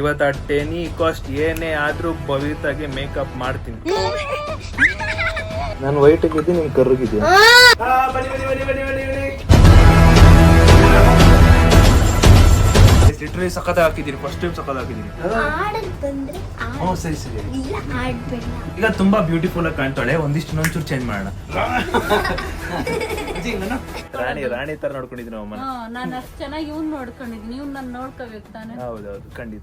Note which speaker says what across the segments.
Speaker 1: ಇವತ್ತು ಆ ಟೆನಿ ಕಾಸ್ಟ್ ಏನೇ ಆದ್ರೂ ಭವಿತಾಗೆ ಮೇಕಪ್ ಮಾಡ್ತೀನಿ. ನಾನು ವೈಟ್ ಆಗಿದ್ದೀನಿ, ನಿಮ್ ಕರ್ರಗಿದ್ದೀನಿ. ಲಿಟ್ರಲಿ ಸಖತ್ ಹಾಕಿದೀನಿ, ಫಸ್ಟ್ ಟೈಮ್ ಸಖತ್ ಹಾಕಿದೀನಿ. ಸರಿ ಸರಿ, ಈಗ ತುಂಬಾ ಬ್ಯೂಟಿಫುಲ್ ಆಗಿ ಕಾಣ್ತಾಳೆ. ಒಂಚೂರು ಚೇಂಜ್ ಮಾಡೋಣ. ರಾಣಿ ತರ ನೋಡ್ಕೊಂಡಿದ್ದೀನಿ ಅಮ್ಮ.
Speaker 2: ನಾನು ಅಷ್ಟು ಚೆನ್ನಾಗಿ ಇವ್ನು ನೋಡ್ಕೊಂಡಿದ್ದೀನಿ, ಇವ್ನು ನಾನು ನೋಡ್ಕೋಬೇಕು ತಾನೆ.
Speaker 1: ಹೌದೌದು, ಖಂಡಿತ.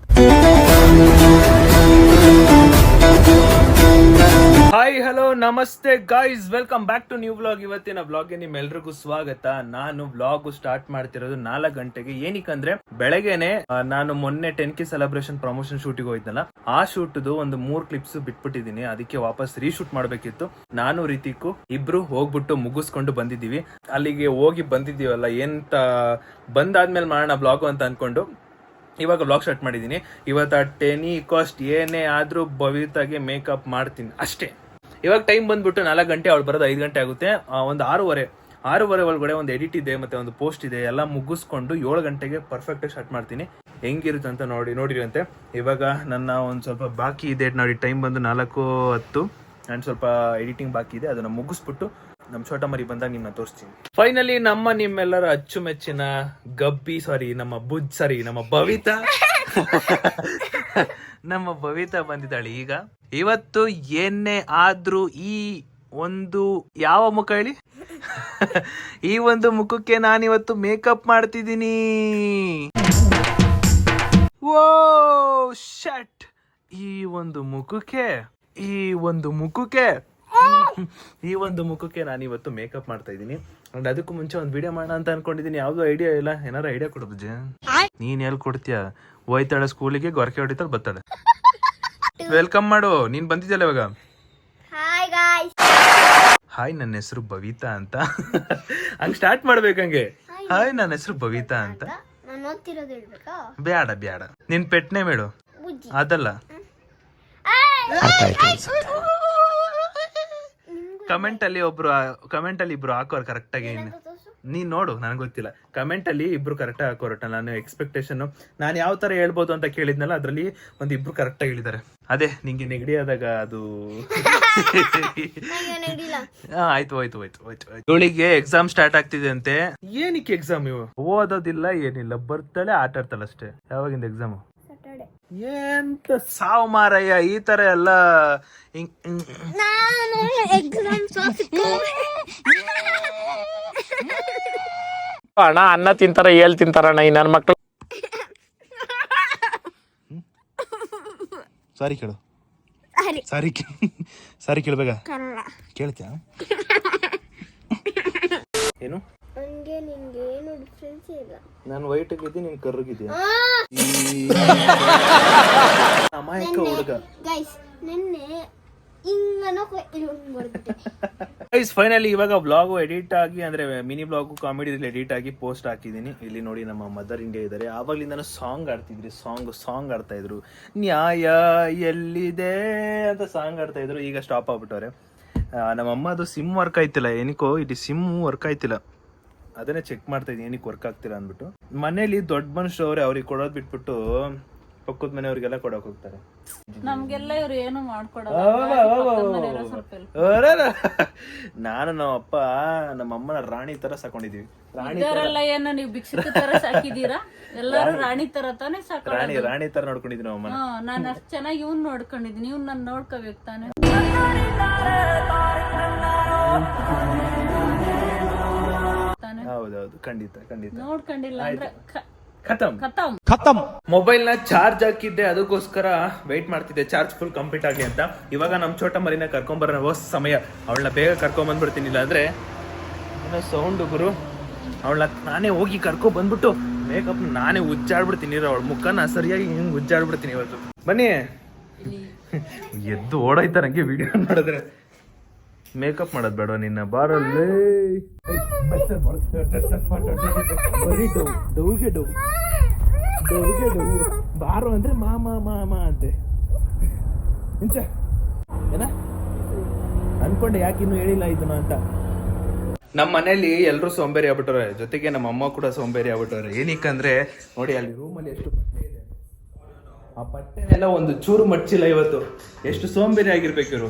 Speaker 1: ಹಾಯ್ ಹಲೋ ನಮಸ್ತೆ guys, welcome back to new vlog. ಇವತ್ತಿನ ವ್ಲಾಗ್ಗೆ ನಿಮ್ಮೆಲ್ರಿಗೂ ಸ್ವಾಗತ. ನಾನು ವ್ಲಾಗ್ ಸ್ಟಾರ್ಟ್ ಮಾಡ್ತಿರೋದು 4 ಗಂಟೆಗೆ. ಏನಕ್ಕಂದ್ರೆ ಬೆಳಗ್ಗೆನೆ ನಾನು ಮೊನ್ನೆ 10K ಸೆಲೆಬ್ರೇಷನ್ ಪ್ರಮೋಷನ್ ಶೂಟಿಗೆ ಹೋಯ್ತಲ್ಲ, ಆ ಶೂಟ್ದು ಒಂದು 3 ಕ್ಲಿಪ್ಸ್ ಬಿಟ್ಬಿಟ್ಟಿದೀನಿ. ಅದಕ್ಕೆ ವಾಪಸ್ ರೀಶೂಟ್ ಮಾಡ್ಬೇಕಿತ್ತು. ನಾನು ರಿತಿಕು ಇಬ್ರು ಹೋಗ್ಬಿಟ್ಟು ಮುಗಿಸ್ಕೊಂಡು ಬಂದಿದ್ದೀವಿ. ಅಲ್ಲಿಗೆ ಹೋಗಿ ಬಂದಿದ್ದೀವಲ್ಲ, ಎಂತ ಬಂದಾದ್ಮೇಲೆ ಮಾಡೋಣ ಬ್ಲಾಗು ಅಂತ ಅನ್ಕೊಂಡು ಇವಾಗ ವ್ಲಾಗ್ ಸ್ಟಾರ್ಟ್ ಮಾಡಿದ್ದೀನಿ. ಇವತ್ತು ಆ ಟೆನಿ ಕಾಸ್ಟ್ ಏನೇ ಆದ್ರೂ ಭವಿತಾಗೆ ಮೇಕಪ್ ಮಾಡ್ತೀನಿ ಅಷ್ಟೇ. ಇವಾಗ ಟೈಮ್ ಬಂದ್ಬಿಟ್ಟು 4 ಗಂಟೆ, ಅವಳು ಬರೋದು 5 ಗಂಟೆ ಆಗುತ್ತೆ. ಒಂದು 6:30 ಒಳಗಡೆ ಒಂದು ಎಡಿಟ್ ಇದೆ, ಮತ್ತೆ ಒಂದು ಪೋಸ್ಟ್ ಇದೆ, ಎಲ್ಲ ಮುಗಿಸ್ಕೊಂಡು 7 ಗಂಟೆಗೆ ಪರ್ಫೆಕ್ಟ್ ಆಗಿ ಸ್ಟಾರ್ಟ್ ಮಾಡ್ತೀನಿ. ಹೆಂಗಿರುತ್ತೆ ಅಂತ ನೋಡಿರಂತೆ. ಇವಾಗ ನನ್ನ ಒಂದು ಸ್ವಲ್ಪ ಬಾಕಿ ಇದೆ ನೋಡಿ, ಟೈಮ್ ಬಂದು 4:10 ನಾನು ಸ್ವಲ್ಪ ಎಡಿಟಿಂಗ್ ಬಾಕಿ ಇದೆ, ಅದನ್ನ ಮುಗಿಸ್ಬಿಟ್ಟು ನಮ್ಮ ಛೋಟ ಮರಿ ಬಂದಾಗ ನಿಮ್ಮನ್ನ ತೋರಿಸ್ತೀನಿ. ಫೈನಲಿ ನಿಮ್ಮೆಲ್ಲರ ಅಚ್ಚುಮೆಚ್ಚಿನ ನಮ್ಮ ಭವಿತಾ ಬಂದಿದ್ದಾಳೆ. ಈಗ ಇವತ್ತು ಏನೇ ಆದ್ರೂ ಈ ಒಂದು ಯಾವ ಮುಖ ಹೇಳಿ ಈ ಒಂದು ಮುಖಕ್ಕೆ ನಾನಿವತ್ತು ಮೇಕಪ್ ಮಾಡ್ತಿದ್ದೀನಿ. ಓ ಶಟ್, ಈ ಒಂದು ಮುಖಕ್ಕೆ ನಾನಿವತ್ತು ಮೇಕಪ್ ಮಾಡ್ತಾ ಇದ್ದೀನಿ. ಅಂಡ್ ಅದಕ್ಕೂ ಮುಂಚೆ ಒಂದು ವಿಡಿಯೋ ಮಾಡೋಣ ಅಂತ ಅನ್ಕೊಂಡಿದ್ದೀನಿ. ಯಾವ್ದು ಐಡಿಯಾ ಇಲ್ಲ. ಏನಾರ ಐಡಿಯಾ ಕೊಡೋದು? ನೀನ್ ಎಲ್ಲಿ ಕೊಡ್ತೀಯ? ಹೋಯ್ತಾಳೆ ಸ್ಕೂಲಿಗೆ, ಗೊರಕೆ ಹೊಡಿತಾಳೆ, ಬರ್ತಾಳೆ. ವೆಲ್ಕಮ್ ಮಾಡು. ನೀನ್ ಬಂದಿದ್ದಲ್ಲ ಇವಾಗ. ಹಾಯ್, ನನ್ನ ಹೆಸರು ಭವಿತಾ ಅಂತ. ಹಂಗ್ ಸ್ಟಾರ್ಟ್ ಮಾಡ್ಬೇಕಂಗೆ. ಹಾಯ್, ನನ್ನ ಹೆಸರು ಭವಿತಾ ಅಂತ. ಬ್ಯಾಡ, ನಿನ್ ಪೆಟ್ನೆ ಮೇಡು ಅದಲ್ಲ. ಕಮೆಂಟ್ ಅಲ್ಲಿ ಇಬ್ರು ಹಾಕೋರು ಕರೆಕ್ಟ್ ಆಗಿ. ನೀನ್ ನೋಡು, ನನಗೆ ಗೊತ್ತಿಲ್ಲ. ಕಮೆಂಟ್ ಅಲ್ಲಿ ಇಬ್ರು ಕರೆಕ್ಟ್ ಆಗಿ ಹಾಕೋರಟ. ನಾನು ಎಕ್ಸ್ಪೆಕ್ಟೇಷನ್ ನಾನು ಯಾವ ತರ ಹೇಳ್ಬೋದು ಅಂತ ಕೇಳಿದ್ನಲ್ಲ, ಅದ್ರಲ್ಲಿ ಇಬ್ರು ಕರೆಕ್ಟ್ ಆಗಿ ಹೇಳಿದ್ದಾರೆ. ಅದೇ ನಿಂಗೆ ನೆಗಡಿ ಆದಾಗ ಅದು ಆಯ್ತು. ಇವಳಿಗೆ ಎಕ್ಸಾಮ್ ಸ್ಟಾರ್ಟ್ ಆಗ್ತಿದೆ ಅಂತೆ. ಏನಕ್ಕೆ ಎಕ್ಸಾಮ್? ಇವು ಓದೋದಿಲ್ಲ, ಏನಿಲ್ಲ, ಬರ್ತಾಳೆ, ಆಟ ಆಡ್ತಾಳೆ ಅಷ್ಟೇ. ಯಾವಾಗಿಂದ ಎಕ್ಸಾಮ್? ಎಂತ ಸಾವು ಮಾರಯ್ಯ, ಈ ತರ ಎಲ್ಲ.
Speaker 3: ಅಣ್ಣ ಅನ್ನ ತಿಂತಾರ, ಏಳ್ ತಿಂತಾರಣ್ಣ ಈ ನನ್ನ ಮಕ್ಳು.
Speaker 1: ಸಾರಿ ಕೇಳು, ಸಾರಿ ಕೇಳ್ಬೇಕ ಕೇಳ್ತೀಯ? ಏನು? ನಾನು ವೈಟ್ ಆಗಿದ್ದೀನಿ, ನೀನ್ ಕರ್ರಗಿದ್ದೀಯ. ಅಮಾಯಕ ಹುಡುಗ. ಫೈನಲಿ ಇವಾಗ ಬ್ಲಾಗು ಎಡಿಟ್ ಆಗಿ, ಅಂದ್ರೆ ಮಿನಿ ಬ್ಲಾಗು ಕಾಮಿಡಿ ಎಡಿಟ್ ಆಗಿ ಪೋಸ್ಟ್ ಹಾಕಿದೀನಿ. ಇಲ್ಲಿ ನೋಡಿ, ನಮ್ಮ ಮದರ್ ಇಂಡಿಯಾ ಇದ್ದಾರೆ. ಆವಾಗ್ಲಿಂದ ಸಾಂಗ್ ಆಡ್ತಿದ್ರಿ, ಸಾಂಗ್ ಆಡ್ತಾ ಇದ್ರು. ನ್ಯಾಯ ಎಲ್ಲಿದೆ ಅಂತ ಸಾಂಗ್ ಆಡ್ತಾ ಇದ್ರು. ಈಗ ಸ್ಟಾಪ್ ಆಗ್ಬಿಟ್ಟವ್ರೆ. ನಮ್ಮಮ್ಮ ಅದು ಸಿಮ್ ವರ್ಕ್ ಆಯ್ತಿಲ್ಲ, ಏನಕ್ಕೋ ಇಲ್ಲಿ ಸಿಮ್ ವರ್ಕ್ ಆಯ್ತಿಲ್ಲ. ಅದನ್ನೇ ಚೆಕ್ ಮಾಡ್ತಾ ಇದೀನಿ, ಏನಕ್ಕೆ ವರ್ಕ್ ಆಗ್ತಿಲ್ಲ ಅಂದ್ಬಿಟ್ಟು. ಮನೇಲಿ ದೊಡ್ಡ ಮನುಷ್ಯರು ಅವ್ರೆ, ಅವ್ರಿಗೆ ಕೊಡೋದ್ ಬಿಟ್ಬಿಟ್ಟು ಪಕ್ಕದ ಮನೆಯವ್ರಿಗೆಲ್ಲ ಕೊಡಕ್ ಹೋಗ್ತಾರೆ.
Speaker 2: ನಮ್ಗೆಲ್ಲ ಇವ್ರು ಏನು ಮಾಡ್ಕೊಡಲ್ಲ.
Speaker 1: ನಾನು ನಮ್ಮಪ್ಪ ನಮ್ಮಮ್ಮನ ರಾಣಿ ತರ ಸಾಕೊಂಡಿದೀವಿ.
Speaker 2: ಏನು ನೀವು ಭಿಕ್ಷುಕ ತರ ಸಾಕಿದೀರಾ? ಎಲ್ಲಾರು ರಾಣಿ ತರ ತಾನೇ ಸಾಕೋದು.
Speaker 1: ರಾಣಿ ತರ ನೋಡ್ಕೊಂಡಿದೀವಿ ನಮ್ಮಮ್ಮ.
Speaker 2: ನಾನು ಅಷ್ಟು ಚೆನ್ನಾಗಿ ಇವ್ನು ನೋಡ್ಕೊಂಡಿದ್ದೀನಿ, ಇವ್ನು ನಾನು ನೋಡ್ಕೋಬೇಕು ತಾನೆ.
Speaker 1: ಹೌದೌದು, ಖಂಡಿತ.
Speaker 2: ನೋಡ್ಕೊಂಡಿಲ್ಲ ಅಂದ್ರೆ
Speaker 1: ಖತಮ್. ಮೊಬೈಲ್ ನ ಚಾರ್ಜ್ ಹಾಕಿದ್ದೆ, ಅದಕ್ಕೋಸ್ಕರ ವೆಯ್ಟ್ ಮಾಡ್ತಿದ್ದೆ ಚಾರ್ಜ್ ಫುಲ್ ಕಂಪ್ಲೀಟ್ ಆಗ್ಲಿ ಅಂತ. ಇವಾಗ ನಮ್ ಛೋಟ ಮರಿನ ಕರ್ಕೊಂಬರೋ ಸಮಯ. ಅವಳನ್ನ ಬೇಗ ಕರ್ಕೊಂಡ್ ಬಂದ್ಬಿಡ್ತೀನಿ, ಇಲ್ಲ ಅಂದ್ರೆ ಏನೋ ಸೌಂಡ್ ಗುರು. ಅವಳನ್ನ ನಾನೇ ಹೋಗಿ ಕರ್ಕೊಂಡ್ ಬಂದ್ಬಿಟ್ಟು ಮೇಕಪ್ ನಾನೇ ಉಜ್ಜಾಡ್ಬಿಡ್ತೀನಿ. ಅವಳ ಮುಖನ ಸರಿಯಾಗಿ ಹಿಂಗ್ ಉಜ್ಜಾಡ್ಬಿಡ್ತೀನಿ ಇವತ್ತು. ಬನ್ನಿ. ಎದ್ದು ಓಡಾಯ್ತಾರ ನಂಗೆ ವಿಡಿಯೋ ಮಾಡಿದ್ರೆ. ಮೇಕಪ್ ಮಾಡೋದ್ ಬೇಡ ನಿನ್ನ ಬಾರಲ್ಲಿ. ಬಾರೋ ಅಂದ್ರೆ ಮಾಮ ಅಂತೆ. ಏನ ಅನ್ಕೊಂಡೆ, ಯಾಕೆ ಇನ್ನು ಹೇಳಿಲ್ಲ ಇದನ್ನ ಅಂತ. ನಮ್ಮ ಮನೇಲಿ ಎಲ್ಲರೂ ಸೋಂಬೇರಿ ಆಗ್ಬಿಟ್ಟವ್ರೆ, ಜೊತೆಗೆ ನಮ್ಮ ಅಮ್ಮ ಕೂಡ ಸೋಂಬೇರಿ ಆಗ್ಬಿಟ್ಟವ್ರೆ. ಏನಕ್ಕಂದ್ರೆ ನೋಡಿ, ಅಲ್ಲಿ ರೂಮಲ್ಲಿ ಎಷ್ಟು ಬಟ್ಟೆ ಇದೆ. ಆ ಬಟ್ಟೆನೆಲ್ಲ ಒಂದು ಚೂರು ಮಡ್ಚಿಲ್ಲ ಇವತ್ತು. ಎಷ್ಟು ಸೋಂಬೇರಿ ಆಗಿರ್ಬೇಕು ಇವರು.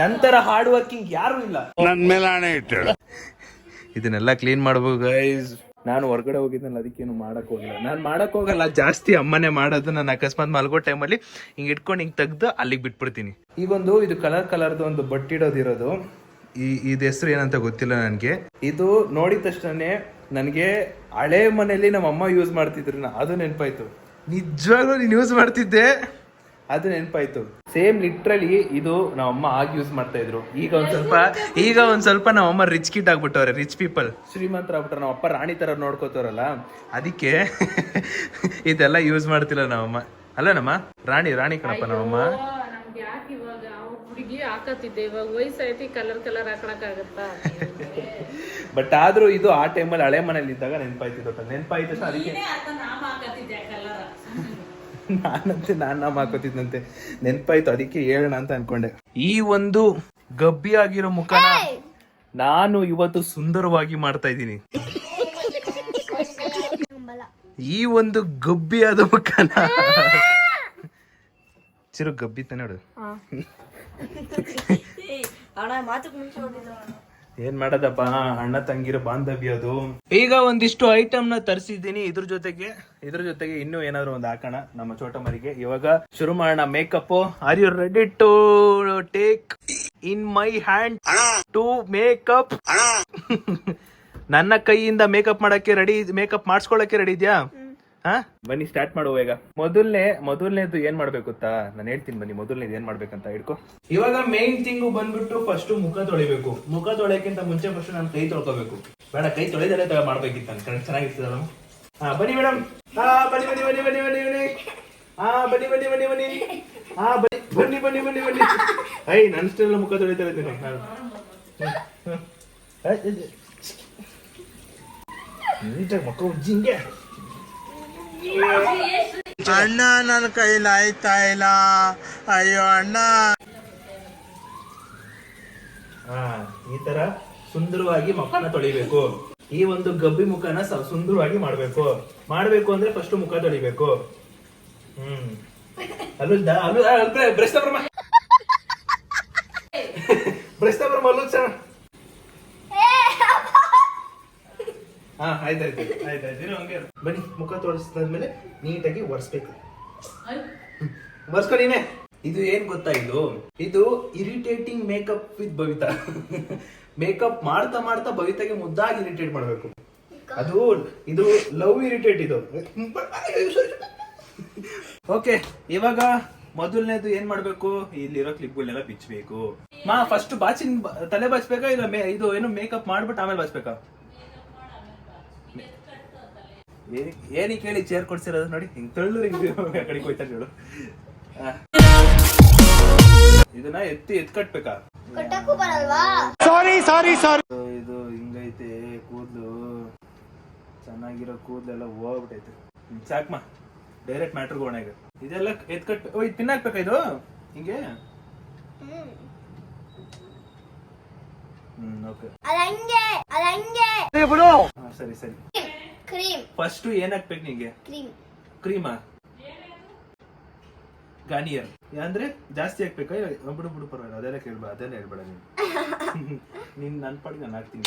Speaker 1: ನಂತರ ಹಾರ್ಡ್ ವರ್ಕಿಂಗ್ ಯಾರು ಇಲ್ಲ.
Speaker 4: ನನ್ ಮೇಲೆ ಹಣೆ ಇಟ್ಟು
Speaker 1: ಇದನ್ನೆಲ್ಲ ಕ್ಲೀನ್ ಮಾಡ್ಬೋದು ಗೈಸ್. ನಾನು ಹೊರಗಡೆ ಹೋಗಿದ್ನಲ್ಲ, ಅದಕ್ಕೇನು ಮಾಡಕ್ ಹೋಗಿಲ್ಲ. ನಾನು ಮಾಡಕ್ ಹೋಗಲ್ಲ, ಜಾಸ್ತಿ ಅಮ್ಮನೇ ಮಾಡೋದು. ನಾನು ಅಕಸ್ಮಾತ್ ಮಲ್ಗೋ ಟೈಮಲ್ಲಿ ಹಿಂಗೆ ಇಟ್ಕೊಂಡು ಹಿಂಗೆ ತೆಗ್ದು ಅಲ್ಲಿಗೆ ಬಿಟ್ಬಿಡ್ತೀನಿ. ಈಗೊಂದು ಇದು ಕಲರ್ದು ಒಂದು ಬಟ್ಟಿಡೋದಿರೋದು. ಇದು ಹೆಸರು ಏನಂತ ಗೊತ್ತಿಲ್ಲ ನನಗೆ. ಇದು ನೋಡಿದ ತಕ್ಷಣ ನನಗೆ ಹಳೆ ಮನೇಲಿ ನಮ್ಮ ಅಮ್ಮ ಯೂಸ್ ಮಾಡ್ತಿದ್ರು, ಅದು ನೆನಪಾಯ್ತು. ನಿಜವಾಗ್ಲೂ ನೀನು ಯೂಸ್ ಮಾಡ್ತಿದ್ದೆ, ಅದು ನೆನಪಾಯ್ತು. ಸೇಮ್ ಲಿಟ್ರಲಿ ಇದು ನಮ್ಮಮ್ಮ ಆಗ ಯೂಸ್ ಮಾಡ್ತಾ ಇದ್ರು. ಈಗ ಒಂದ್ ಸ್ವಲ್ಪ ನಮ್ಮಮ್ಮ ರಿಚ್ ಕಿಟ್ ಆಗ್ಬಿಟ್ಟವ್ರೆ, ರಿಚ್ ಪೀಪಲ್, ಶ್ರೀಮಂತರ ಆಗ್ಬಿಟ್ರೆ. ನಮ್ಮಪ್ಪ ರಾಣಿ ತರ ನೋಡ್ಕೋತಾರಲ್ಲ, ಅದಕ್ಕೆ ಇದೆಲ್ಲ ಯೂಸ್ ಮಾಡ್ತಿಲ್ಲ ನಮ್ಮಮ್ಮ. ಅಲ್ಲ ನಮ್ಮ ರಾಣಿ ಕಣಪ್ಪ ನಮ್ಮಮ್ಮ.
Speaker 2: ನಮ್ಗೆ ಯಾಕೆ ಇವಾಗ ಹುಡುಗಿ ಹಾಕತ್ತಿದ್ದೆ, ಇವಾಗ ವಯಸ್ಸಾಯ್ತಿ, ಕಲರ್ ಹಾಕಣಕ್ಕಾಗತ್ತಾ?
Speaker 1: ಬಟ್ ಆದ್ರೂ ಇದು ಆ ಟೈಮಲ್ಲಿ ಹಳೆ ಮನೇಲಿ ಇದ್ದಾಗ ನೆನಪಾಯ್ತು. ಅದಕ್ಕೆ ನಾನು ಹಾಕೋತಿದ್ದಂತೆ ನೆನಪಾಯ್ತು, ಅದಕ್ಕೆ ಹೇಳೋಣ ಅಂತ ಅನ್ಕೊಂಡೆ. ಈ ಒಂದು ಗಬ್ಬಿ ಆಗಿರೋ ಮುಖನ ನಾನು ಇವತ್ತು ಸುಂದರವಾಗಿ ಮಾಡ್ತಾ ಇದ್ದೀನಿ. ಈ ಒಂದು ಗಬ್ಬಿಯಾದ ಮುಖನ ಚಿರು ಗಬ್ಬಿ ತಾನೆ ನೋಡು. ಏನ್ ಮಾಡೋದಪ್ಪ, ಅಣ್ಣ ತಂಗಿರೋ ಬಾಂಧವ್ಯ ಅದು. ಈಗ ಒಂದಿಷ್ಟು ಐಟಮ್ ನ ತರಿಸಿದ್ದೀನಿ. ಇದ್ರ ಜೊತೆಗೆ ಇನ್ನೂ ಏನಾದ್ರು ಒಂದು ಹಾಕೋಣ ನಮ್ಮ ಚೋಟ ಮರಿಗೆ. ಇವಾಗ ಶುರು ಮಾಡೋಣ makeup. Are you ready to take in my hand to makeup? ನನ್ನ ಕೈಯಿಂದ ಮೇಕಪ್ ಮಾಡಕ್ಕೆ ರೆಡಿ, ಮೇಕಪ್ ಮಾಡಿಸ್ಕೊಳಕ್ಕೆ ರೆಡಿ ಇದೆಯಾ? ಬನ್ನಿ ಸ್ಟಾರ್ಟ್ ಮಾಡುವ. ಈಗ ಮೊದಲನೇದು ಏನ್ ಮಾಡ್ಬೇಕು ಗೊತ್ತಾ? ನಾನು ಹೇಳ್ತೀನಿ ಬನ್ನಿ. ಮೊದಲನೇದು ಏನ್ ಮಾಡ್ಬೇಕಂತ ಹಿಡ್ಕೊ. ಇವಾಗ ಮೇನ್ ಥಿಂಗು ಬಂದ್ಬಿಟ್ಟು ಫಸ್ಟ್ ಮುಖ ತೊಳಿಬೇಕು. ಮುಖ ತೊಳೆಯಕ್ಕಿಂತ ಮುಂಚೆ ಫಸ್ಟ್ ನಾನು ಕೈ ತೊಳ್ಕೋಬೇಕು. ಬೇಡ, ಕೈ ತೊಳೆದಲ್ಲೇ ಮಾಡ್ಬೇಕಿತ್ತು ನಾನು. ಕರೆಕ್ಟ್ ಚೆನ್ನಾಗಿರ್ತದಲ್ಲ. ಬನ್ನಿ ಮೇಡಮ್. ಬನ್ನಿ. ಐ ನನ್ನ ಸ್ಟೈಲ್ ಮುಖ ತೊಳಿತಾ ಇದ್ದೀನಿ. ನೀಟಾಗಿ ಮುಖ ಉಜ್ಜಿಂಗೆ.
Speaker 4: ಅಣ್ಣ ನನ್ನ ಕೈಲಿ ಆಯ್ತಾ ಇಲ್ಲ, ಅಯ್ಯೋ ಅಣ್ಣ.
Speaker 1: ಈ ತರ ಸುಂದರವಾಗಿ ಮುಖನ ತೊಳಿಬೇಕು. ಈ ಒಂದು ಗಬ್ಬಿ ಮುಖನ ಸುಂದರವಾಗಿ ಮಾಡ್ಬೇಕು ಅಂದ್ರೆ ಫಸ್ಟ್ ಮುಖ ತೊಳಿಬೇಕು. ಆಯ್ತಾಯ್ತು. ಬನ್ನಿ, ಮುಖ ತೊಳಸಿದ್ಮೇಲೆ ನೀಟಾಗಿ ಒರೆಸ್ಬೇಕು. ಒರೆಸ್ಕೊ ನೀನೆ. ಇದು ಏನ್ ಗೊತ್ತಾ, ಇದು ಇರಿಟೇಟಿಂಗ್ ಮೇಕಪ್ ವಿತ್ ಬವಿತಾ. ಮೇಕಪ್ ಮಾಡ್ತಾ ಬವಿತಾಗೆ ಮುದ್ದಾಗಿ ಇರಿಟೇಟ್ ಮಾಡ್ಬೇಕು. ಇದು ಲವ್ ಇರಿಟೇಟ್ ಇದು. ಓಕೆ, ಇವಾಗ ಮೊದಲನೇದು ಏನ್ ಮಾಡ್ಬೇಕು? ಇಲ್ಲಿರೋ ಕ್ಲಿಪ್ಗಳನ್ನೆಲ್ಲ ಬಿಚ್ಚಬೇಕು. ಫಸ್ಟ್ ತಲೆ ಬಾಚ್ಬೇಕಾ ಇಲ್ಲ ಇದು ಏನು ಮೇಕಪ್ ಮಾಡ್ಬಿಟ್ಟು ಆಮೇಲೆ ಬಾಚ್ಬೇಕಾ? ಏನಕ್ಕೆ ಹೇಳಿ ಚೇರ್ ಕೊಡ್ಸಿರೋದು ನೋಡಿ, ಹಿಂಗ್ ತಳ್ಳು ಕಡೆ ಹೋಯ್ತಾ ನೋಡು. ಇದನ್ನ ಎತ್ತಿ ಕಟ್ಬೇಕಾ? ಇದು ಹಿಂಗೈತೆ ಕೂದ್ಲು, ಚೆನ್ನಾಗಿರೋ ಕೂದ್ಲೆಲ್ಲ ಹೋಗ್ಬಿಟ್ಟೈತೆ. ಸಾಕ್ಮಾ, ಡೈರೆಕ್ಟ್ ಮ್ಯಾಟ್ರ್ ಗೋಣಾಗ ಇದೆಲ್ಲ ಎತ್ಕಟ್. ಇದು ಪಿನ್ ಹಾಕ್ಬೇಕಾ? ಇದು ಹಿಂಗೆ. ಓಕೆ, ಸರಿ. ಫಸ್ಟ್ ಏನ್ ಹಾಕ್ಬೇಕು ನಿಂಗೆ? ಕ್ರೀಮಾ? ಗಾರ್ನಿಯರ್ ಅಂದ್ರೆ ಜಾಸ್ತಿ ಹಾಕ್ಬೇಕಾ? ಬಿಡು ಪರವಾಗಿಲ್ಲ, ಅದೆಲ್ಲ ಕೇಳ್ಬೇಡ, ಅದೆಲ್ಲ ಹೇಳ್ಬೇಡ ನೀನ್ ನನ್ ಪಾಡಿಗೆ ನಾನು ಹಾಕ್ತೀನಿ.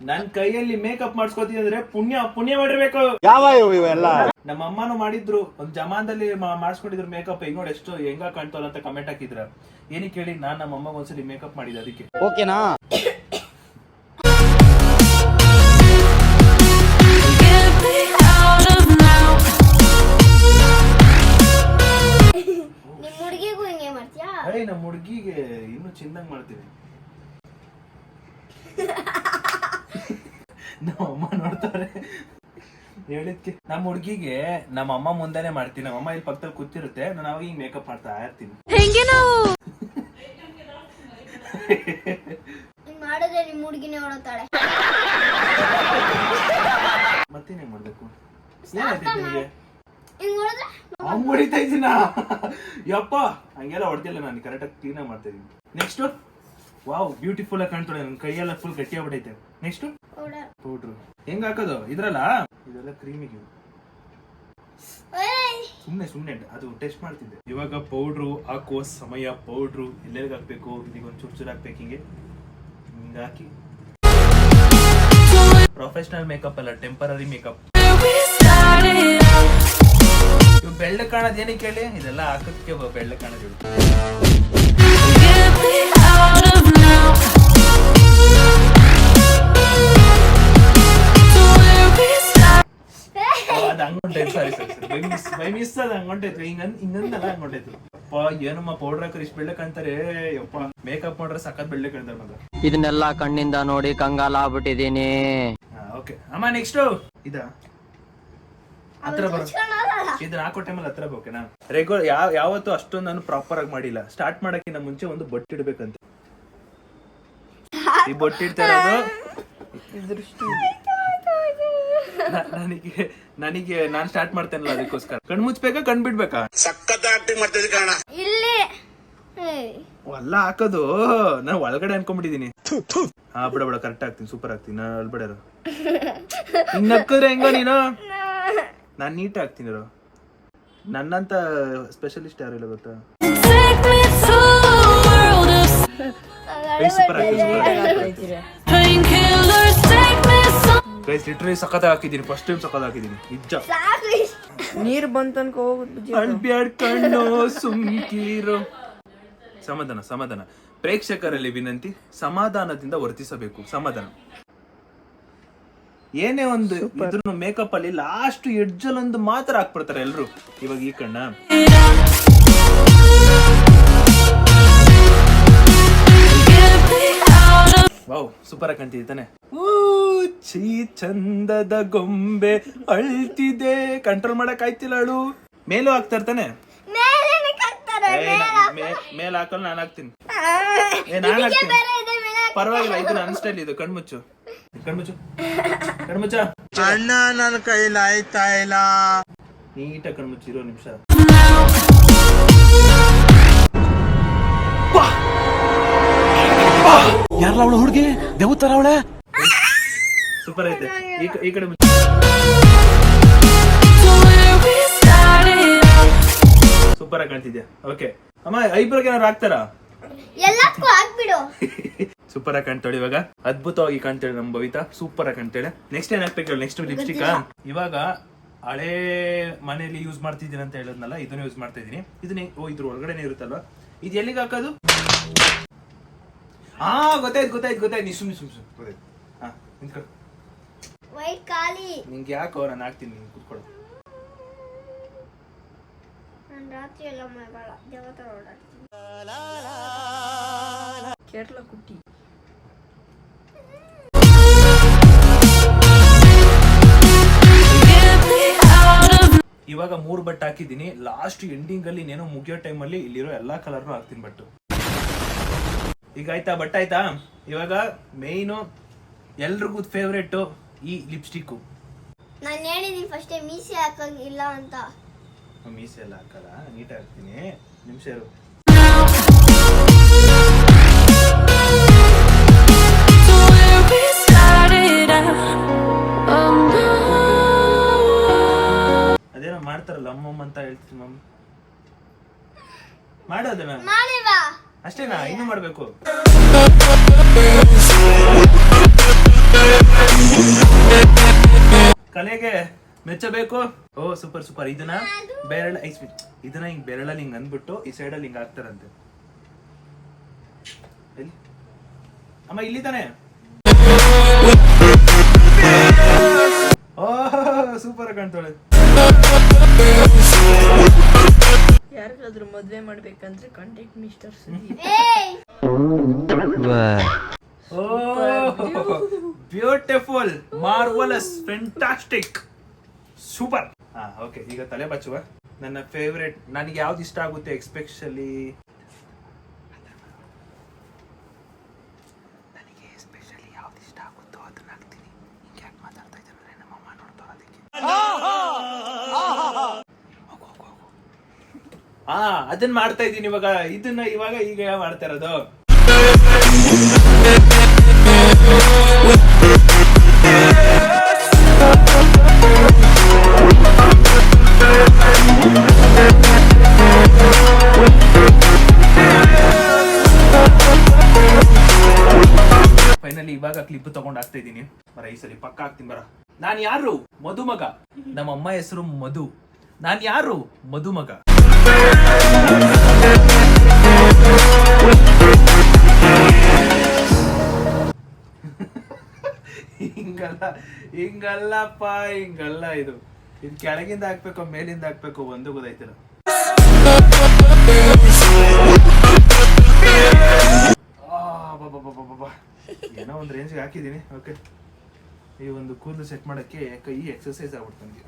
Speaker 1: ನನ್ ಕೈಯಲ್ಲಿ ಮೇಕಪ್ ಮಾಡಿಸ್ಕೋತೀನಿ ಅಂದ್ರೆ ಪುಣ್ಯ ಮಾಡಿರ್ಬೇಕು.
Speaker 4: ಯಾವ ಇವೆಲ್ಲ
Speaker 1: ನಮ್ಮ ಅಮ್ಮನೂ ಮಾಡಿದ್ರು, ಒಂದ್ ಜಮಾನದಲ್ಲಿ ಮಾಡಿಸ್ಕೊಂಡಿದ್ರು ಮೇಕಪ್. ಈಗ ನೋಡಿ ಎಷ್ಟು ಹೆಂಗ ಕಾಣ್ತಲ್ಲ ಅಂತ ಕಮೆಂಟ್ ಹಾಕಿದ್ರ. ಏನಕ್ಕೆ ಹೇಳಿ, ನಾನ್ ನಮ್ಮ ಅಮ್ಮಗ ಒಂದ್ಸಲಿ ಮೇಕಪ್ ಮಾಡಿದ್ದೆ, ಅದಕ್ಕೆ.
Speaker 3: ಓಕೆನಾ?
Speaker 1: ನಮ್ಮ ಹುಡುಗಿಗೆ ಇನ್ನು ಚಿಂದಂಗ್ ಮಾಡ್ತೀವಿ. ನಮ್ಮ ಅಮ್ಮ ನೋಡ್ತಾರೆ ಹೇಳಿದ್ಕೆ. ನಮ್ಮ ಹುಡುಗಿಗೆ ನಮ್ಮ ಅಮ್ಮ ಮುಂದೆನೆ ಮಾಡ್ತೀನಿ. ನಮ್ಮ ಅಮ್ಮ ಇಲ್ಲಿ ಪಕ್ಕದಲ್ಲಿ ಕೂತಿರುತ್ತೆ, ನಾನು ಅವಾಗ ಹಿಂಗ್ ಮೇಕಪ್ ಮಾಡ್ತಾ ಇರ್ತೀನಿ. ಮತ್ತೇನೇ ಮಾಡ್ಬೇಕು? ಹಂಗ್ ಹೊಡಿತಾ ಇದ್ದೀನ? ಯಪ್ಪ, ಹಂಗೆಲ್ಲ ಹೊಡ್ತಿಲ್ಲ, ನಾನು ಕರೆಕ್ಟಾಗಿ ಕ್ಲೀನಾಗಿ ಮಾಡ್ತಾ ಇದೀನಿ. ನೆಕ್ಸ್ಟ್ ವಾವ್ ಬ್ಯೂಟಿಫುಲ್ ಆಗಿ ಕಾಣ್ತಾಳೆ. ನನ್ ಕೈಯೆಲ್ಲ ಫುಲ್ ಗಟ್ಟಿ ಆಗ್ಬಿಟ್ಟೈತೆ. ನೆಕ್ಸ್ಟ್ ಪೌಡ್ರು ಹೆಂಗ್ ಹಾಕೋದು? ಇದ್ರಲ್ಲ ಇದೆಲ್ಲ ಕ್ರೀಮಿಗೆ ಸುಮ್ನೆ ಅದು ಟೆಸ್ಟ್ ಮಾಡ್ತಿದ್ದೆ. ಇವಾಗ ಪೌಡ್ರು ಹಾಕುವ ಸಮಯ. ಪೌಡ್ರು ಎಲ್ಲೆಲ್ಗೆ ಹಾಕ್ಬೇಕು? ಇದೀಗ ಒಂದ್ ಚೂರು ಹಾಕ್ಬೇಕು. ಹಿಂಗೆ ಹಾಕಿ ಪ್ರೊಫೆಷನಲ್ ಮೇಕಪ್ ಅಲ್ಲ, ಟೆಂಪರರಿ ಮೇಕಪ್. ಇವ್ ಬೆಳ್ಳ ಕಾಣೋದ್ ಏನಕ್ಕೆ ಹೇಳಿ? ಇದೆಲ್ಲ ಹಾಕಕ್ಕೆ ಬೆಳ್ಳ ಕಾಣೋದು. ಅದ್ ಹಂಗೊಂಟೈತು. ಸಾರಿ ಬೈ ಮಿಸ್ ಅದ್ ಹಂಗೊಂಟೈತು. ಹಿಂಗಂದಲ್ಲ ಹಂಗೊಂಟೈತು. ಅಪ್ಪ ಏನಮ್ಮ ಪೌಡರ್ ಹಾಕರ್ ಇಷ್ಟು ಬೆಳ್ಳ ಕಾಣ್ತಾರೆ. ಯಪ್ಪ ಮೇಕಪ್ ಮಾಡ್ರೆ ಸಖತ್ ಬೆಳ್ಳ ಕಾಣ್ತಾರೆ ಮಗ.
Speaker 5: ಇದನ್ನೆಲ್ಲ ಕಣ್ಣಿಂದ ನೋಡಿ ಕಂಗಾಲ ಆಗ್ಬಿಟ್ಟಿದೀನಿ.
Speaker 1: ಓಕೆ ಅಮ್ಮ ನೆಕ್ಸ್ಟ್ ಹತ್ರ ಬರ. ಇದನ್ನ ಹಾಕೋ ಟೈಮಲ್ಲಿ ಹತ್ರ ಓಕೆನಾ? ರೆಗ್ಯುಲರ್ ಯಾವತ್ತೂ ಅಷ್ಟೊಂದು ನಾನು ಪ್ರಾಪರ್ ಆಗಿ ಮಾಡಿಲ್ಲ. ಸ್ಟಾರ್ಟ್ ಮಾಡಕ್ಕಿಂತ ಮುಂಚೆ ಒಂದು ಬೊಟ್ಟು ಇಡ್ಬೇಕಂತ. ಈ ಬೊಟ್ಟು ಇಡ್ತಾ ಇರೋದು ನನಗೆ ನಾನ್ ಸ್ಟಾರ್ಟ್ ಮಾಡ್ತೇನಲ್ಲ ಅದಕ್ಕೋಸ್ಕರ. ಕಣ್ ಮುಚ್ಬೇಕಾ ಕಣ್ ಬಿಡ್ಬೇಕಾ?
Speaker 4: ಸಖತ್ ಆಕ್ಟಿಂಗ್ ಮಾಡ್ತಿದ್ದೆ ಕಾಣ.
Speaker 1: ಅಲ್ಲ ಹಾಕೋದು ನಾನು ಒಳಗಡೆ ಅನ್ಕೊಂಡ್ಬಿಟ್ಟಿದೀನಿ. ಹಾ ಬಿಡ ಕರೆಕ್ಟ್ ಆಗ್ತೀನಿ, ಸೂಪರ್ ಆಗ್ತೀನಿ. ನಾನು ಅಲ್ಬೇಡ ಹಿಂಗ್ ನಕ್ಕಿದ್ರೆ ಹೆಂಗೋ ನೀನು. ನಾನ್ ನೀಟ್ ಆಗ್ತೀನಿ. ನನ್ನಂತ ಸ್ಪೆಷಲಿಸ್ಟ್ ಯಾರು ಇಲ್ಲ ಗೊತ್ತಾ? ಸೂಪರ್ ಗೈಸ್ ಲಿಟರಲಿ ಸಖತ್ ಹಾಕಿದೀನಿ. ಫಸ್ಟ್ ಟೈಮ್ ಸಖತ್ ಹಾಕಿದೀನಿ ನಿಜ.
Speaker 6: ನೀರ್ ಬಂತನ್ಕ ಹೋಗುದು.
Speaker 1: ಅಳ್ಬ್ಯಾಡ್ ಕಣ್ಣೋ ಸುಮ್ಕಿರೋ. ಸಮಾಧಾನ. ಪ್ರೇಕ್ಷಕರಲ್ಲಿ ವಿನಂತಿ, ಸಮಾಧಾನದಿಂದ ವರ್ತಿಸಬೇಕು. ಸಮಾಧಾನ. ಏನೇ ಒಂದು ಇದ್ರ ಮೇಕಪ್ ಅಲ್ಲಿ ಲಾಸ್ಟ್ ಎಡ್ಜಲ್ ಒಂದು ಮಾತ್ರ ಹಾಕ್ಬಿಡ್ತಾರೆ ಎಲ್ರು. ಇವಾಗ ಈ ಕಣ್ಣ ವಾವ್ ಸೂಪರ್ ಆಗಿ ಕಾಣ್ತಿದೆ ತಾನೆ. ಚೀ ಚಂದದ ಗೊಂಬೆ ಅಳ್ತಿದೆ. ಕಂಟ್ರೋಲ್ ಮಾಡಕ್ ಆಯ್ತಿಲ್ಲ ಅಳು. ಮೇಲೂ ಹಾಕ್ತಾ ಇರ್ತಾನೆ. ಮೇಲ್ ಹಾಕಲ್ಲ ನಾನು ಹಾಕ್ತೀನಿ. ನಾನು ಹಾಕ್ತೀನಿ ಪರವಾಗಿಲ್ಲ. ಇದು ನನ್ನ ಸ್ಟೈಲ್. ಇದು ಕಣ್ಮುಚ್ಚು.
Speaker 4: ಅಣ್ಣ ನನ್ನ ಕೈಲಿ ಆಯ್ತಾ ಇಲ್ಲ.
Speaker 1: ನೀಟಾಗಿ ಕಣ್ಮುಚ್ಚಿರೋ ನಿಮಿಷ.
Speaker 3: ಯಾರಲ್ಲ ಅವಳು ಹುಡುಗಿ ದೇವತರ ಅವಳೆ.
Speaker 1: ಸೂಪರ್ ಐತೆ. ಈ ಕಡೆ ಸೂಪರ್ ಆಗಿ ಕಾಣ್ತಿದ್ಯಾ. ಓಕೆ ಅಮ್ಮ ಐಬ್ರೋಗೆ ಏನಾದ್ರು ಹಾಕ್ತಾರಾ? ಸೂಪರ್ ಆಗಿ ಕಾಣ್ತಾಳೆ. ಇವಾಗ ಅದ್ಭುತವಾಗಿ ಕಾಣ್ತಾಳೆ ನಮ್ ಭವಿತಾ. ಸೂಪರ್ ಆಗಿ ಕಾಣ್ತಾಳೆ. ನೆಕ್ಸ್ಟ್ ಏನ್ ಹಾಕ್ಬೇಕು? Next lipstick. ಇವಾಗ ಹಳೆ ಮನೆಯಲ್ಲಿ ಯೂಸ್ ಮಾಡ್ತಿದ್ದೀನಿ ಅಂತ ಹೇಳದ್ನಲ್ಲ, ಇದನ್ನ ಯೂಸ್ ಮಾಡ್ತಾ ಇದೀನಿ. ಇದನ್ನ ಇದ್ರ ಒಳಗಡೆನೆ ಇರುತ್ತಲ್ವಾ? ಇದು ಎಲ್ಲಿಗೆ ಹಾಕೋದು? ಹಾ ಗೊತ್ತಾಯ್ತು. ನೀ ಸುಮ್ಮನೆ ಗೊತ್ತಾಯ್ತು. ಹಾ ನಿಂತ್ಕೊ. ನಿಂಗೆ ಯಾಕೋ ನಾನು ಹಾಕ್ತೀನಿ. ನೀನ್ ಕೂತ್ಕೊಳ್ಳೋ.
Speaker 6: ಕೇರಳ ಕುಟ್ಟಿ.
Speaker 1: ಇವಾಗ 3 ಬಟ್ ಹಾಕಿದೀನಿ. ಲಾಸ್ಟ್ ಎಂಡಿಂಗ್ ಅಲ್ಲಿ ನೇನೋ ಮುಗಿಯೋ ಟೈಮ್ ಅಲ್ಲಿ ಇಲ್ಲಿರೋ ಎಲ್ಲಾ ಕಲರ್ನು ಹಾಕ್ತೀನಿ ಬಟ್ಟು. ಈಗ ಆಯ್ತಾ? ಬಟ್ ಆಯ್ತಾ? ಇವಾಗ ಮೇಯ್ನು ಎಲ್ರಿಗೂ ಫೇವ್ರೇಟ್ ಈ ಲಿಪ್ಸ್ಟಿಕ್.
Speaker 7: ನಾನು ಹೇಳಿದೀನಿ ಫಸ್ಟ್ ಮೀಸೆ ಹಾಕಂಗಿಲ್ಲ ಅಂತ.
Speaker 1: ಮೀಸೆ ಎಲ್ಲ ಹಾಕಲ್ಲ, ನೀಟ್ ಹಾಕ್ತೀನಿ. ನಿಮಿಷ ಇರು. ಅದೇನೋ ಮಾಡ್ತಾರಲ್ಲ ಅಮ್ಮಮ್ಮ ಅಂತ ಹೇಳ್ತೀನಿ. ಮಮ್ಮಿ ಮಾಡೋದನ್ನ ಅಷ್ಟೇನಾ? ಇನ್ನೂ ಮಾಡ್ಬೇಕು. ಕಲೆಗೆ ಮೆಚ್ಚಬೇಕು. ಓ ಸೂಪರ್. ಇದನ್ನ ಇದನ್ನ ಹಿಂಗ್ ಬೆರಳಲ್ಲಿ ಹಿಂಗ್ ಅಂದ್ಬಿಟ್ಟು ಈ ಸೈಡಲ್ಲಿ ಹಿಂಗ್ ಹಾಕ್ತಾರಂತೆ. ಅಮ್ಮ ಇಲ್ಲಿ ತಾನೆ. ಓ ಸೂಪರ್ ಕಾಣ್ತಾಳೆ.
Speaker 6: ಯಾರಿಗಾದ್ರೂ ಮದ್ವೆ ಮಾಡ್ಬೇಕಂದ್ರೆ contact mister Sudeep.
Speaker 1: Beautiful, marvellous, fantastic, super. ಹಾ ಓಕೆ. ಈಗ ತಲೆ ಬಚ್ಚುವ. ನನ್ನ ಫೇವ್ರೇಟ್, ನನಗೆ ಯಾವ್ದು ಇಷ್ಟ ಆಗುತ್ತೆ ಎಸ್ಪೆಷಲಿ ಯಾವ್ದು ಇಷ್ಟ ಆಗುತ್ತೋ ಅದನ್ನ ಹಾಕ್ತೀನಿ. ಹಿಂಗೆ ಯಾಕೆ ಮಾತಾಡ್ತಾ ಇದ್ದಾರೆ? ನಮ್ಮಮ್ಮ ನೋಡ್ತಾರ ಅದಕ್ಕೆ. ಅದನ್ನ ಮಾಡ್ತಾ ಇದ್ದೀನಿ ಇವಾಗ. ಈಗ ಮಾಡ್ತಾ ಇರೋದು. ಫೈನಲಿ ಇವಾಗ ಕ್ಲಿಪ್ ತಗೊಂಡ್ ಆಗ್ತಾ ಇದೀನಿ ಬರ ಈ ಸರಿ ಪಕ್ಕ ಆಗ್ತೀನಿ ಬರ. ನಾನ್ ಯಾರು? ಮಧುಮಗ. ನಮ್ಮ ಅಮ್ಮ ಹೆಸರು ಮಧು. ನಾನ್ ಯಾರು? ಮಧುಮಗ. ಹಿಂಗಲ್ಲಪ್ಪ, ಹಿಂಗಲ್ಲ. ಇದು ಕೆಳಗಿಂದ ಹಾಕ್ಬೇಕು ಮೇಲಿಂದ ಹಾಕ್ಬೇಕು ಒಂದು ಗೊತ್ತಾಯ್ತಿಲ್ಲ. ಏನೋ ಒಂದು ರೇಂಜ್ಗೆ ಹಾಕಿದೀನಿ. ಓಕೆ, ಈ ಒಂದು ಕೂದಲು ಸೆಟ್ ಮಾಡಕ್ಕೆ ಈ ಎಕ್ಸರ್ಸೈಸ್ ಆಗ್ಬಿಡ್ತು ನನಗೆ.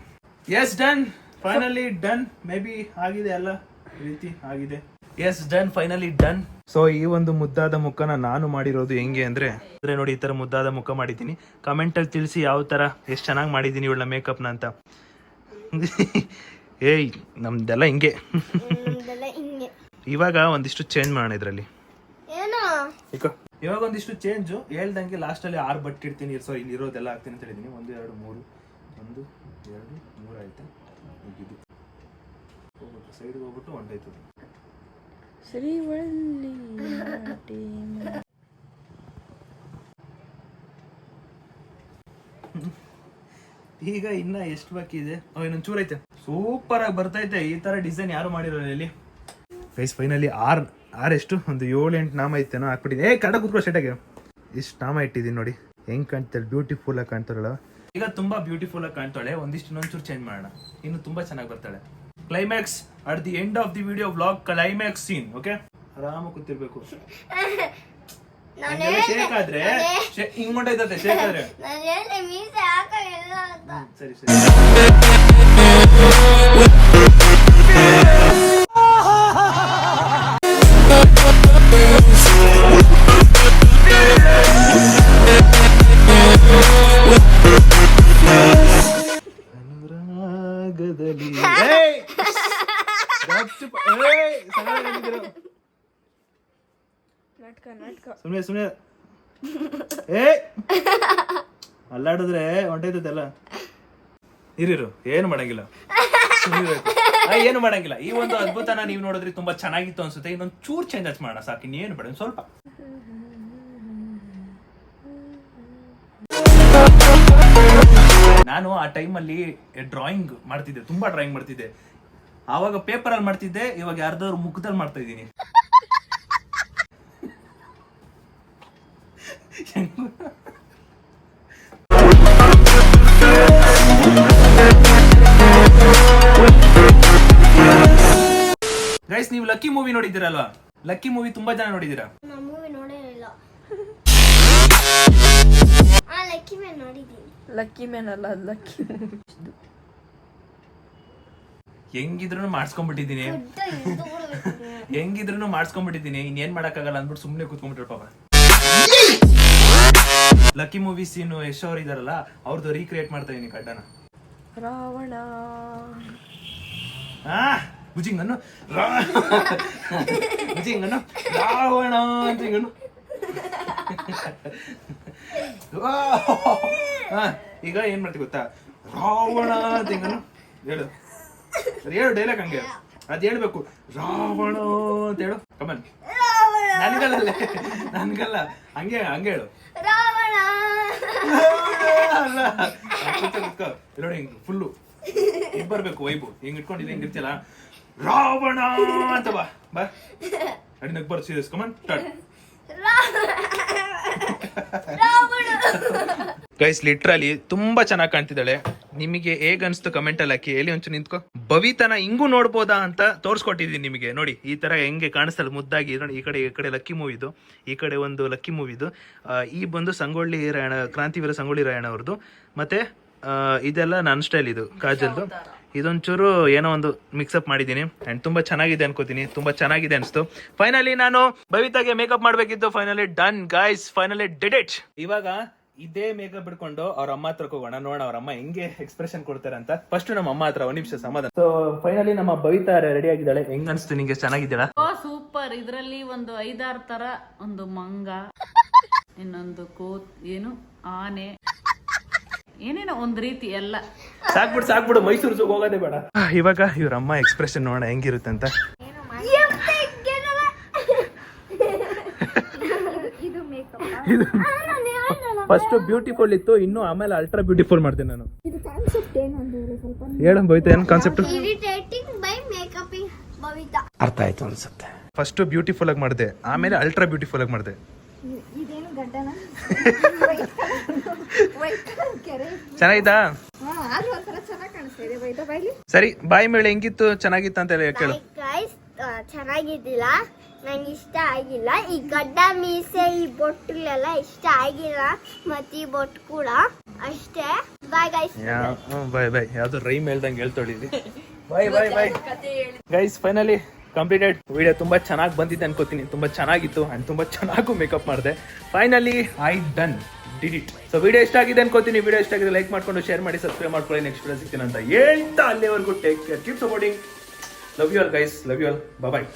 Speaker 1: Yes done, finally done. May be ಆಗಿದೆ ಅಲ್ಲ ರೀತಿ ಆಗಿದೆ. Yes done, finally done. So ಈ ಒಂದು ಮುದ್ದಾದ ಮುಖನ ನಾನು ಮಾಡಿರೋದು ಹೆಂಗೆ ಅಂದ್ರೆ ನೋಡಿ, ಈ ತರ ಮುದ್ದಾದ ಮುಖ ಮಾಡಿದ್ದೀನಿ. ಕಮೆಂಟ್ ಅಲ್ಲಿ ತಿಳಿಸಿ ಯಾವ ತರ ಎಷ್ಟು ಚೆನ್ನಾಗಿ ಮಾಡಿದ್ದೀನಿ ಇವಳ ಮೇಕಪ್ನ ಅಂತ. ಏಯ್ ನಮ್ದೆಲ್ಲ ಹಿಂಗೆ. ಇವಾಗ ಒಂದಿಷ್ಟು ಚೇಂಜ್ ಮಾಡೋಣ ಇದ್ರಲ್ಲಿ. ಇವಾಗ ಒಂದಿಷ್ಟು ಚೇಂಜು ಹೇಳ್ದಂಗೆ ಲಾಸ್ಟ್ ಅಲ್ಲಿ 6 ಬಟ್ ಇಡ್ತೀನಿ. ಸೊ ಇಲ್ಲಿ ಇರೋದೆಲ್ಲ ಹಾಕ್ತೀನಿ ಅಂತ ಹೇಳಿದೀನಿ. 1 2 3 1 2 3 ಆಯ್ತಾ. ಇದು ಹೋಗ್ಬಿಟ್ಟು ಸೈಡ್ಗೆ ಹೋಗ್ಬಿಟ್ಟು ಹೊಂಟಾಯ್ತದೆ. ಈಗ ಇನ್ನ ಎಷ್ಟು ಬಾಕಿ ಇದೆ? ಇನ್ನೊಂದು ಚೂರ್ ಐತೆ. ಸೂಪರ್ ಆಗಿ ಬರ್ತೈತೆ. ಈ ತರ ಡಿಸೈನ್ ಯಾರು ಮಾಡಿರೋ ಇಲ್ಲಿ ಗೈಸ್. ಫೈನಲಿ ಆರ್ ಎಷ್ಟು ಒಂದು 7-8 ನಾಮ ಐತೇನೋ ಹಾಕ್ಬಿಟ್ಟಿದೆ. ಕಡ ಕೂತ್ಕೋ ಸೆಟಾಗೆ. ಇಷ್ಟು ನಾಮ ಇಟ್ಟಿದ್ದೀನಿ ನೋಡಿ, ಹೆಂಗ್ ಕಾಣ್ತಾರೆ, ಬ್ಯೂಟಿಫುಲ್ ಆಗಿ ಕಾಣ್ತಾರಲ್ಲ. ಈಗ ತುಂಬಾ ಬ್ಯೂಟಿಫುಲ್ ಆಗಿ ಕಾಣ್ತಾಳೆ. ಒಂದಿಷ್ಟು ಇನ್ನೊಂಚೂರು ಚೇಂಜ್ ಮಾಡೋಣ, ಇನ್ನು ತುಂಬಾ ಚೆನ್ನಾಗಿ ಬರ್ತಾಳೆ. Climax at the end of the video vlog, climax scene. Okay, ಆರಾಮ ಕೂತಿರ್ಬೇಕು. ಶೇಕ್ ಆದ್ರೆ ಹಿಂಗ್ ಹೊಂಟೈತದೆ. ಶೇಕ್ ಆದ್ರೆ ಸರಿ ಸರಿ. ಸುಮ್ನೆ ಸುಮ್ನೆ ಅಲ್ಲಾಡಿದ್ರೆ ಹೊಂಟೈತಲ್ಲ. ಇರಿರು, ಏನು ಮಾಡಂಗಿಲ್ಲ, ಏನು ಮಾಡಂಗಿಲ್ಲ. ಈ ಒಂದು ಅದ್ಭುತನ ನೀವು ನೋಡಿದ್ರೆ ತುಂಬಾ ಚೆನ್ನಾಗಿತ್ತು ಅನ್ಸುತ್ತೆ. ಇನ್ನೊಂದು ಚೂರ್ ಚೇಂಜಸ್ ಮಾಡೋಣ ಸಾಕು, ಇನ್ನೇನು ಬೇಡ, ಸ್ವಲ್ಪ. ನಾನು ಆ ಟೈಮಲ್ಲಿ ಡ್ರಾಯಿಂಗ್ ಮಾಡ್ತಿದ್ದೆ, ತುಂಬಾ ಡ್ರಾಯಿಂಗ್ ಮಾಡ್ತಿದ್ದೆ. ಆವಾಗ ಪೇಪರ್ ಅಲ್ಲಿ ಮಾಡ್ತಿದ್ದೆ, ಇವಾಗ ಯಾರ್ದಾದ್ರು ಮುಖದಲ್ಲಿ ಮಾಡ್ತಾ ಇದ್ದೀನಿ. ಗೈಸ್, ನೀವು ಲಕ್ಕಿ ಮೂವಿ ನೋಡಿದ್ದೀರಲ್ವಾ? ಲಕ್ಕಿ ಮೂವಿ ತುಂಬಾ ಜನ ನೋಡಿದ್ದೀರಾ?
Speaker 7: ಮೂವಿ ನೋಡಿರಲಿಲ್ಲ. ಲಕ್ಕಿ ಮ್ಯಾನ್ ನೋಡಿದ್ದೀನಿ.
Speaker 6: ಲಕ್ಕಿ ಮ್ಯಾನ್ ಅಲ್ಲ, ಲಕ್ಕಿ.
Speaker 1: ಹೆಂಗಿದ್ರು ಮಾಡಿಸ್ಕೊಂಡ್ಬಿಟ್ಟಿದ್ದೀನಿ, ಹೆಂಗಿದ್ರು ಮಾಡಿಸ್ಕೊಂಡ್ಬಿಟ್ಟಿದ್ದೀನಿ. ಇನ್ನೇನ್ ಮಾಡಕ್ಕಾಗಲ್ಲ ಅಂದ್ಬಿಟ್ಟು ಸುಮ್ನೆ ಕೂತ್ಕೊಂಡ್ಬಿಟ್ರು ಪಾಪ. ಲಕ್ಕಿ ಮೂವಿ ಸೀನ್ ಯಶ್ ಅವ್ರು ಇದಾರಲ್ಲ, ಅವ್ರದ್ದು ರೀಕ್ರಿಯೇಟ್ ಮಾಡ್ತಾ ಇದೀನಿ ಕಡ್ಡನ.
Speaker 6: ರಾವಣ
Speaker 1: ಭುಜಿಂಗನ್ನು ಭುಜಿಂಗನ್ನು ರಾವಣ ಅಂತ ಹಿಂಗನ್ನು. ಈಗ ಏನ್ ಮಾಡ್ತೀವಿ ಗೊತ್ತಾ? ರಾವಣ ಅಂತ ಹಿಂಗನ್ನು ಹೇಳು. ಹೇಳು ಡೈಲಾಗ್ ಹಂಗೆ, ಅದ್ ಹೇಳ್ಬೇಕು. ರಾವಣ ಅಂತ ಹೇಳು. ಕಮನ್, ನನ್ಗಲ್ಲ, ಹಂಗೆ ಹೇಳು. ಅಲ್ಲ, ನೋಡಿ ಹಿಂಗ್ ಫುಲ್ಲು ಹಿಂಗ್ ಬರ್ಬೇಕು ವೈಬು. ಹಿಂಗ್ ಇಟ್ಕೊಂಡಿಲ್ಲ, ಹಿಂಗ್ ಇರ್ತಿಯಲ್ಲ, ರಾವಣ ಅಂತ ಬಾ ಬಾ ಅಡಿ ನಗ್ ಬರ್. Serious, come on start. Guys, literally ತುಂಬಾ ಚೆನ್ನಾಗಿ ಕಾಣ್ತಿದ್ದಾಳೆ. ನಿಮಗೆ ಹೇಗ್ ಅನ್ಸ್ತು ಕಮೆಂಟ್ ಅಲ್ಲಿ ಹಾಕಿ. ಎಲ್ಲಿ ಒಂಚೂರು ನಿಂತ್ಕೋ. ಭವಿತನ ಹಿಂಗೂ ನೋಡ್ಬೋದಾ ಅಂತ ತೋರ್ಸ್ಕೊಟ್ಟಿದ್ದೀನಿ ನಿಮಗೆ. ನೋಡಿ ಈ ತರ ಹೆಂಗೆ ಕಾಣಿಸ್ತಲ್ಲ ಮುದ್ದಾಗಿ. ನೋಡಿ ಈ ಕಡೆ ಲಕ್ಕಿ ಮೂವಿದು, ಈ ಕಡೆ ಒಂದು ಲಕ್ಕಿ ಮೂವಿದು. ಈ ಬಂದು ಸಂಗೊಳ್ಳಿ ರಾಯಣ್ಣ, ಕ್ರಾಂತಿವೀರ ಸಂಗೊಳ್ಳಿ ರಾಯಣ್ಣ ಅವ್ರದ್ದು. ಮತ್ತೆ ಇದೆಲ್ಲ ನನ್ನ ಸ್ಟೈಲ್, ಇದು ಕಾಜಲ್ದು. ಇದೊಂಚೂರು ಏನೋ ಒಂದು ಮಿಕ್ಸಪ್ ಮಾಡಿದ್ದೀನಿ ಅಂಡ್ ತುಂಬಾ ಚೆನ್ನಾಗಿದೆ ಅನ್ಕೋತೀನಿ. ತುಂಬಾ ಚೆನ್ನಾಗಿದೆ ಅನ್ಸ್ತು. ಫೈನಲಿ ನಾನು ಭವಿತಾಗೆ ಮೇಕಪ್ ಮಾಡ್ಬೇಕಿತ್ತು. Finally done guys, finally did it. ಇವಾಗ ಇದೇ ಮೇಕಪ್ ಬಿಡ್ಕೊಂಡು ಅವ್ರ ಅಮ್ಮ ಹತ್ರ ಹೋಗೋಣ, ನೋಡೋಣ ಅವ್ರ ಅಮ್ಮ ಹೆಂಗೆ ಎಕ್ಸ್ಪ್ರೆಷನ್ ಕೊಡ್ತಾರೆ ಅಂತ. ಫಸ್ಟ್ ನಮ್ಮ ಅಮ್ಮ ಹತ್ರ ಒಂದ್ ನಿಮಿಷ ಸಮಾಧಾನ. ಸೊ ಫೈನಲಿ ನಮ್ಮ ಬವಿತಾ ರೆಡಿ ಆಗಿದ್ದಾಳೆ. ಹೆಂಗ್ ಅನ್ಸ್ತು ನಿಂಗೆ? ಚೆನ್ನಾಗಿದ್ದಾಳ?
Speaker 2: ಸೂಪರ್. ಇದ್ರಲ್ಲಿ ಒಂದು 5-6 ತರ, ಒಂದು ಮಂಗ, ಇನ್ನೊಂದು ಏನು ಆನೆ, ಏನೇನೋ ಒಂದ್ ರೀತಿ ಎಲ್ಲ.
Speaker 1: ಸಾಕ್ಬಿಡು ಮೈಸೂರು ಹೋಗೋದೇ ಬೇಡ. ಇವಾಗ ಇವ್ರ ಅಮ್ಮ ಎಕ್ಸ್ಪ್ರೆಷನ್ ನೋಡೋಣ ಹೆಂಗಿರುತ್ತೆ ಅಂತ. ಫಸ್ಟ್ ಬ್ಯೂಟಿಫುಲ್ ಇತ್ತು, ಇನ್ನು ಆಮೇಲೆ ಅಲ್ಟ್ರಾ ಬ್ಯೂಟಿಫುಲ್ ಮಾಡ್ತೀನಿ ನಾನು. ಹೇಳ ಬವಿತಾ, ಏನ್ concept?
Speaker 7: Irritating by makeup Bavita.
Speaker 3: ಅರ್ಥ ಆಯ್ತು ಅನ್ಸುತ್ತೆ.
Speaker 1: ಫಸ್ಟ್ ಬ್ಯೂಟಿಫುಲ್ ಆಗಿ ಮಾಡಿದೆ, ಆಮೇಲೆ ಅಲ್ಟ್ರಾ ಬ್ಯೂಟಿಫುಲ್ ಆಗಿ ಮಾಡಿದೆ. ಚೆನ್ನಾಗಿತ್ತಾ? ಸರಿ, ಬಾಯಿ ಮೇಲೆ ಹೆಂಗಿತ್ತು, ಚೆನ್ನಾಗಿತ್ತ ಅಂತ ಕೇಳು.
Speaker 7: ಗೈಸ್, ಚೆನ್ನಾಗಿದ್ದಿಲ್ಲ, ನಂಗೆ ಇಷ್ಟ ಆಗಿಲ್ಲ. ಈ ಗಡ್ಡ ಮೀಸೆ ಈ ಬೊಟ್ಟುಗಳೆಲ್ಲ ಇಷ್ಟ ಆಗಿಲ್ಲ, ಮತ್ತೆ ಈ ಬೊಟ್ಟು ಕೂಡ ಅಷ್ಟೇ. Bye guys.
Speaker 1: ಬಾಯ್. ಯಾವ್ದು ರೈಮ್ ಹೇಳ್ದಂಗೆ ಹೇಳ್ತೊಳಿದ್ವಿ. Bye guys, finally completed. Video ತುಂಬಾ ಚೆನ್ನಾಗಿ ಬಂದಿದೆ ಅನ್ಕೋತೀನಿ, ತುಂಬಾ ಚೆನ್ನಾಗಿತ್ತು ಅಂಡ್ ತುಂಬಾ ಚೆನ್ನಾಗೂ ಮೇಕಪ್ ಮಾಡಿದೆ. Finally I done did it. So video ಇಷ್ಟ ಆಗಿದೆ ಅನ್ಕೋತೀನಿ. ವಿಡಿಯೋ ಇಷ್ಟ ಆಗಿದೆ ಲೈಕ್ ಮಾಡ್ಕೊಂಡು ಶೇರ್ ಮಾಡಿ, ಸಬ್ಸ್ಕ್ರೈಬ್ ಮಾಡ್ಕೊಳ್ಳಿ. ನೆಕ್ಸ್ಟ್ ವಿಡಿಯೋ ಸಿಗ್ತೀನಿ ಅಂತ ಹೇಳ್ತಾ ಅಲ್ಲಿವರೆಗೂ take care, keep supporting. Love you all guys, love you all. Bye.